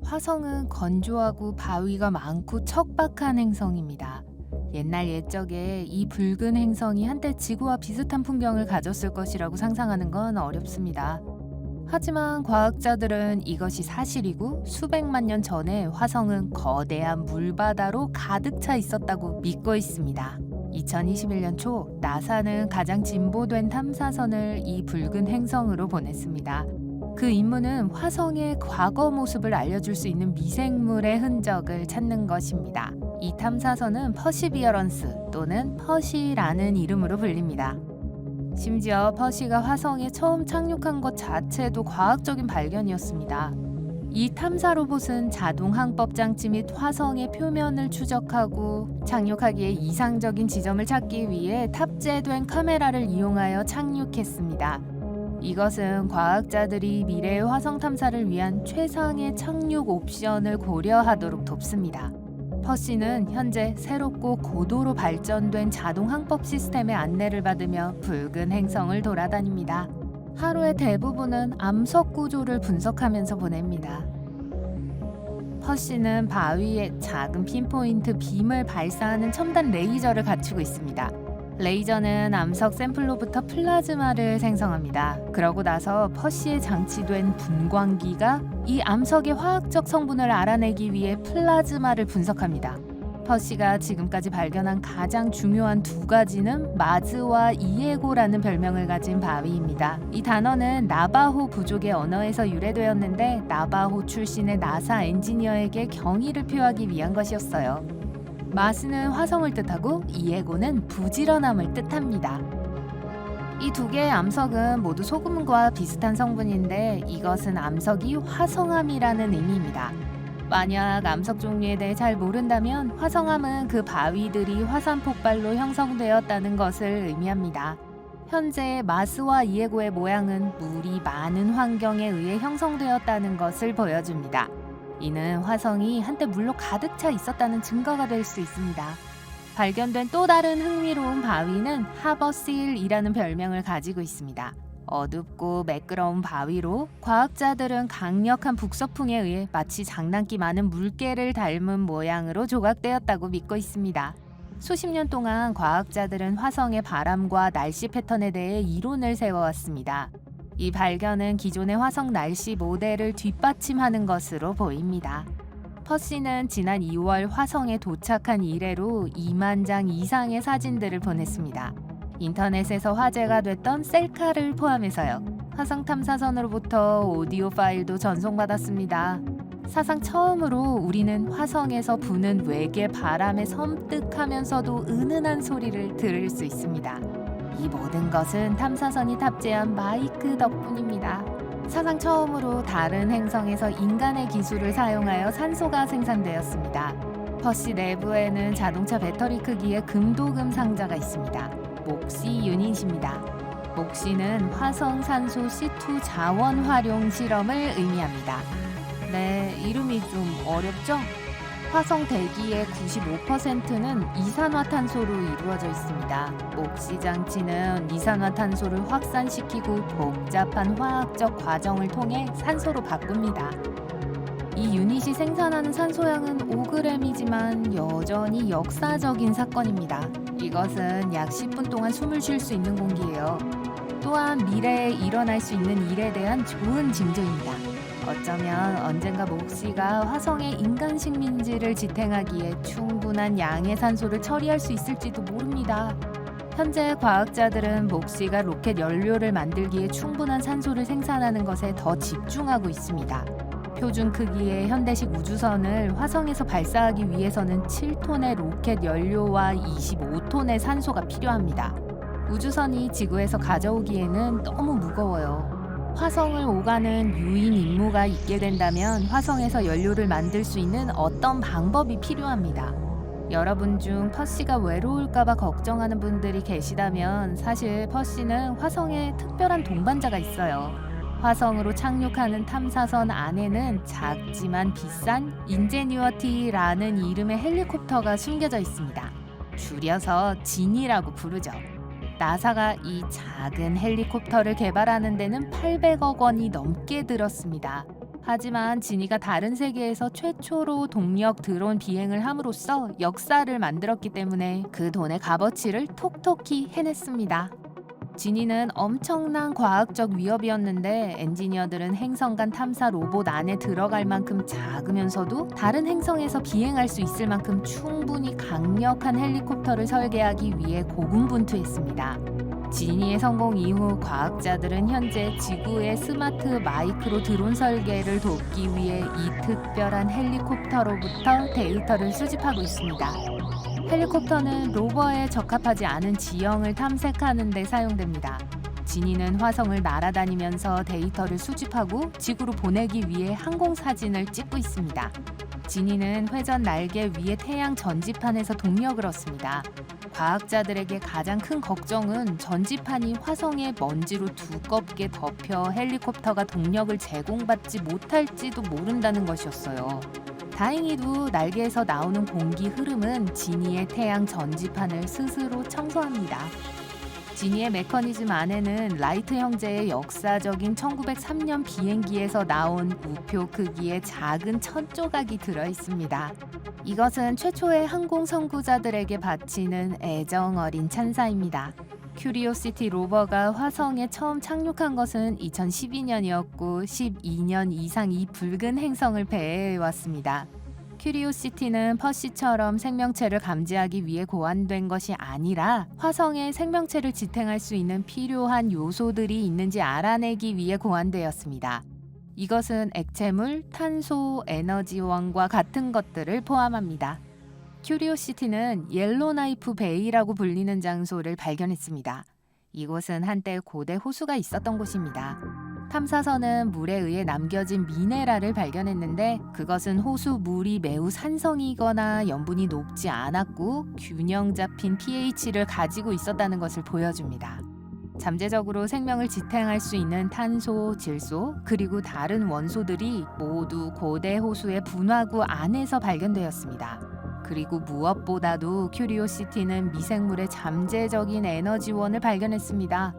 화성은 건조하고 바위가 많고 척박한 행성입니다. 옛날 옛적에 이 붉은 행성이 한때 지구와 비슷한 풍경을 가졌을 것이라고 상상하는 건 어렵습니다. 하지만 과학자들은 이것이 사실이고 수백만 년 전에 화성은 거대한 물바다로 가득 차 있었다고 믿고 있습니다. 2021년 초 나사는 가장 진보된 탐사선을 이 붉은 행성으로 보냈습니다. 그 임무는 화성의 과거 모습을 알려줄 수 있는 미생물의 흔적을 찾는 것입니다. 이 탐사선은 퍼시비어런스 또는 퍼시라는 이름으로 불립니다. 심지어 퍼시가 화성에 처음 착륙한 것 자체도 과학적인 발견이었습니다. 이 탐사 로봇은 자동 항법 장치 및 화성의 표면을 추적하고 착륙하기에 이상적인 지점을 찾기 위해 탑재된 카메라를 이용하여 착륙했습니다. 이것은 과학자들이 미래의 화성 탐사를 위한 최상의 착륙 옵션을 고려하도록 돕습니다. 퍼시는 현재 새롭고 고도로 발전된 자동 항법 시스템의 안내를 받으며 붉은 행성을 돌아다닙니다. 하루의 대부분은 암석 구조를 분석하면서 보냅니다. 퍼시는 바위에 작은 핀포인트 빔을 발사하는 첨단 레이저를 갖추고 있습니다. 레이저는 암석 샘플로부터 플라즈마를 생성합니다. 그러고 나서 퍼시에 장치된 분광기가 이 암석의 화학적 성분을 알아내기 위해 플라즈마를 분석합니다. 퍼시가 지금까지 발견한 가장 중요한 두 가지는 마즈와 이에고라는 별명을 가진 바위입니다. 이 단어는 나바호 부족의 언어에서 유래되었는데 나바호 출신의 나사 엔지니어에게 경의를 표하기 위한 것이었어요. 마스는 화성을 뜻하고 이에고는 부지런함을 뜻합니다. 이 두 개의 암석은 모두 소금과 비슷한 성분인데 이것은 암석이 화성암이라는 의미입니다. 만약 암석 종류에 대해 잘 모른다면 화성암은 그 바위들이 화산 폭발로 형성되었다는 것을 의미합니다. 현재 마스와 이에고의 모양은 물이 많은 환경에 의해 형성되었다는 것을 보여줍니다. 이는 화성이 한때 물로 가득 차 있었다는 증거가 될 수 있습니다. 발견된 또 다른 흥미로운 바위는 하버실이라는 별명을 가지고 있습니다. 어둡고 매끄러운 바위로 과학자들은 강력한 북서풍에 의해 마치 장난기 많은 물개를 닮은 모양으로 조각되었다고 믿고 있습니다. 수십 년 동안 과학자들은 화성의 바람과 날씨 패턴에 대해 이론을 세워왔습니다. 이 발견은 기존의 화성 날씨 모델을 뒷받침하는 것으로 보입니다. 퍼시는 지난 2월 화성에 도착한 이래로 2만 장 이상의 사진들을 보냈습니다. 인터넷에서 화제가 됐던 셀카를 포함해서요. 화성 탐사선으로부터 오디오 파일도 전송받았습니다. 사상 처음으로 우리는 화성에서 부는 외계 바람의 섬뜩하면서도 은은한 소리를 들을 수 있습니다. 이 모든 것은 탐사선이 탑재한 마이크 덕분입니다. 사상 처음으로 다른 행성에서 인간의 기술을 사용하여 산소가 생산되었습니다. 퍼시 내부에는 자동차 배터리 크기의 금도금 상자가 있습니다. 목시 유닛입니다. 목시는 화성 산소 C2 자원 활용 실험을 의미합니다. 네, 이름이 좀 어렵죠? 화성 대기의 95%는 이산화탄소로 이루어져 있습니다. 목시 장치는 이산화탄소를 확산시키고 복잡한 화학적 과정을 통해 산소로 바꿉니다. 이 유닛이 생산하는 산소량은 5g이지만 여전히 역사적인 사건입니다. 이것은 약 10분 동안 숨을 쉴 수 있는 공기예요. 또한 미래에 일어날 수 있는 일에 대한 좋은 징조입니다. 어쩌면 언젠가 목시가 화성의 인간 식민지를 지탱하기에 충분한 양의 산소를 처리할 수 있을지도 모릅니다. 현재 과학자들은 목시가 로켓 연료를 만들기에 충분한 산소를 생산하는 것에 더 집중하고 있습니다. 표준 크기의 현대식 우주선을 화성에서 발사하기 위해서는 7톤의 로켓 연료와 25톤의 산소가 필요합니다. 우주선이 지구에서 가져오기에는 너무 무거워요. 화성을 오가는 유인 임무가 있게 된다면 화성에서 연료를 만들 수 있는 어떤 방법이 필요합니다. 여러분 중 퍼시가 외로울까봐 걱정하는 분들이 계시다면 사실 퍼시는 화성에 특별한 동반자가 있어요. 화성으로 착륙하는 탐사선 안에는 작지만 비싼 인제뉴어티라는 이름의 헬리콥터가 숨겨져 있습니다. 줄여서 진이라고 부르죠. 나사가 이 작은 헬리콥터를 개발하는 데는 800억 원이 넘게 들었습니다. 하지만 지니가 다른 세계에서 최초로 동력 드론 비행을 함으로써 역사를 만들었기 때문에 그 돈의 값어치를 톡톡히 해냈습니다. 지니는 엄청난 과학적 위협이었는데 엔지니어들은 행성 간 탐사 로봇 안에 들어갈 만큼 작으면서도 다른 행성에서 비행할 수 있을 만큼 충분히 강력한 헬리콥터를 설계하기 위해 고군분투했습니다. 지니의 성공 이후 과학자들은 현재 지구의 스마트 마이크로 드론 설계를 돕기 위해 이 특별한 헬리콥터로부터 데이터를 수집하고 있습니다. 헬리콥터는 로버에 적합하지 않은 지형을 탐색하는 데 사용됩니다. 지니는 화성을 날아다니면서 데이터를 수집하고 지구로 보내기 위해 항공사진을 찍고 있습니다. 지니는 회전 날개 위에 태양 전지판에서 동력을 얻습니다. 과학자들에게 가장 큰 걱정은 전지판이 화성의 먼지로 두껍게 덮여 헬리콥터가 동력을 제공받지 못할지도 모른다는 것이었어요. 다행히도 날개에서 나오는 공기 흐름은 지니의 태양 전지판을 스스로 청소합니다. 지니의 메커니즘 안에는 라이트 형제의 역사적인 1903년 비행기에서 나온 우표 크기의 작은 천 조각이 들어있습니다. 이것은 최초의 항공 선구자들에게 바치는 애정 어린 찬사입니다. 큐리오시티 로버가 화성에 처음 착륙한 것은 2012년이었고 12년 이상 이 붉은 행성을 배회해왔습니다. 큐리오시티는 퍼시처럼 생명체를 감지하기 위해 고안된 것이 아니라 화성에 생명체를 지탱할 수 있는 필요한 요소들이 있는지 알아내기 위해 고안되었습니다. 이것은 액체물, 탄소, 에너지원과 같은 것들을 포함합니다. 큐리오시티는 옐로나이프 베이라고 불리는 장소를 발견했습니다. 이곳은 한때 고대 호수가 있었던 곳입니다. 탐사선은 물에 의해 남겨진 미네랄을 발견했는데 그것은 호수 물이 매우 산성이거나 염분이 높지 않았고 균형 잡힌 pH를 가지고 있었다는 것을 보여줍니다. 잠재적으로 생명을 지탱할 수 있는 탄소, 질소, 그리고 다른 원소들이 모두 고대 호수의 분화구 안에서 발견되었습니다. 그리고 무엇보다도 큐리오시티는 미생물의 잠재적인 에너지원을 발견했습니다.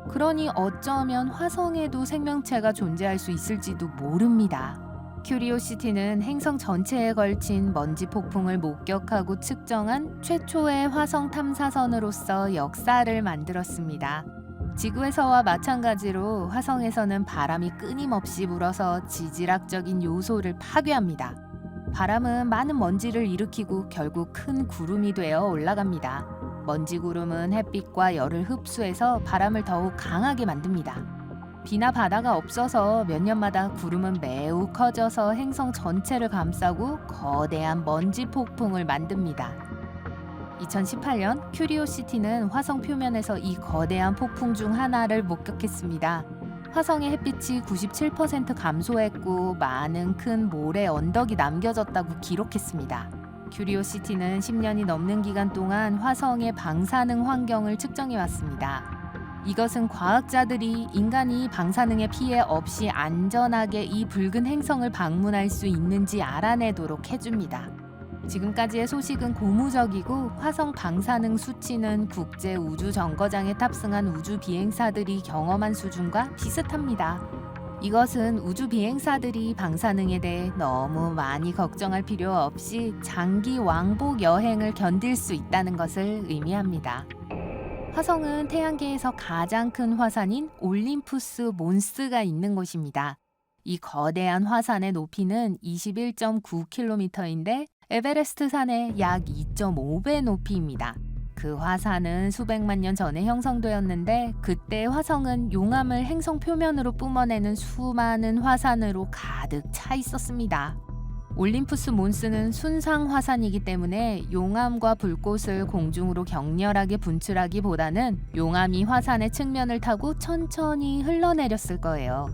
그러니 어쩌면 화성에도 생명체가 존재할 수 있을지도 모릅니다. 큐리오시티는 행성 전체에 걸친 먼지 폭풍을 목격하고 측정한 최초의 화성 탐사선으로서 역사를 만들었습니다. 지구에서와 마찬가지로 화성에서는 바람이 끊임없이 불어서 지질학적인 요소를 파괴합니다. 바람은 많은 먼지를 일으키고 결국 큰 구름이 되어 올라갑니다. 먼지 구름은 햇빛과 열을 흡수해서 바람을 더욱 강하게 만듭니다. 비나 바다가 없어서 몇 년마다 구름은 매우 커져서 행성 전체를 감싸고 거대한 먼지 폭풍을 만듭니다. 2018년 큐리오시티는 화성 표면에서 이 거대한 폭풍 중 하나를 목격했습니다. 화성의 햇빛이 97% 감소했고 많은 큰 모래 언덕이 남겨졌다고 기록했습니다. 큐리오시티는 10년이 넘는 기간 동안 화성의 방사능 환경을 측정해 왔습니다. 이것은 과학자들이 인간이 방사능의 피해 없이 안전하게 이 붉은 행성을 방문할 수 있는지 알아내도록 해줍니다. 지금까지의 소식은 고무적이고 화성 방사능 수치는 국제 우주 정거장에 탑승한 우주 비행사들이 경험한 수준과 비슷합니다. 이것은 우주 비행사들이 방사능에 대해 너무 많이 걱정할 필요 없이 장기 왕복 여행을 견딜 수 있다는 것을 의미합니다. 화성은 태양계에서 가장 큰 화산인 올림푸스 몬스가 있는 곳입니다. 이 거대한 화산의 높이는 21.9km인데 에베레스트 산의 약 2.5배 높이입니다. 그 화산은 수백만 년 전에 형성되었는데 그때 화성은 용암을 행성 표면으로 뿜어내는 수많은 화산으로 가득 차 있었습니다. 올림푸스 몬스는 순상 화산이기 때문에 용암과 불꽃을 공중으로 격렬하게 분출하기보다는 용암이 화산의 측면을 타고 천천히 흘러내렸을 거예요.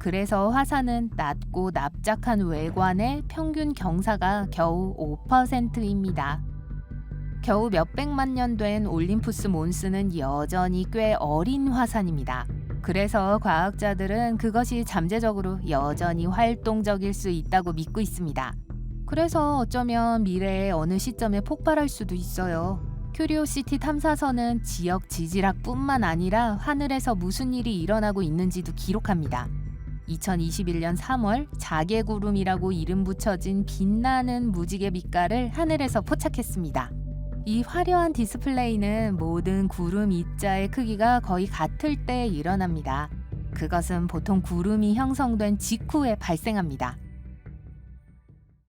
그래서 화산은 낮고 납작한 외관의 평균 경사가 겨우 5%입니다. 겨우 몇백만 년 된 올림푸스 몬스는 여전히 꽤 어린 화산입니다. 그래서 과학자들은 그것이 잠재적으로 여전히 활동적일 수 있다고 믿고 있습니다. 그래서 어쩌면 미래의 어느 시점에 폭발할 수도 있어요. 큐리오시티 탐사선은 지역 지질학뿐만 아니라 하늘에서 무슨 일이 일어나고 있는지도 기록합니다. 2021년 3월 자개구름이라고 이름 붙여진 빛나는 무지개 빛깔을 하늘에서 포착했습니다. 이 화려한 디스플레이는 모든 구름 입자의 크기가 거의 같을 때 일어납니다. 그것은 보통 구름이 형성된 직후에 발생합니다.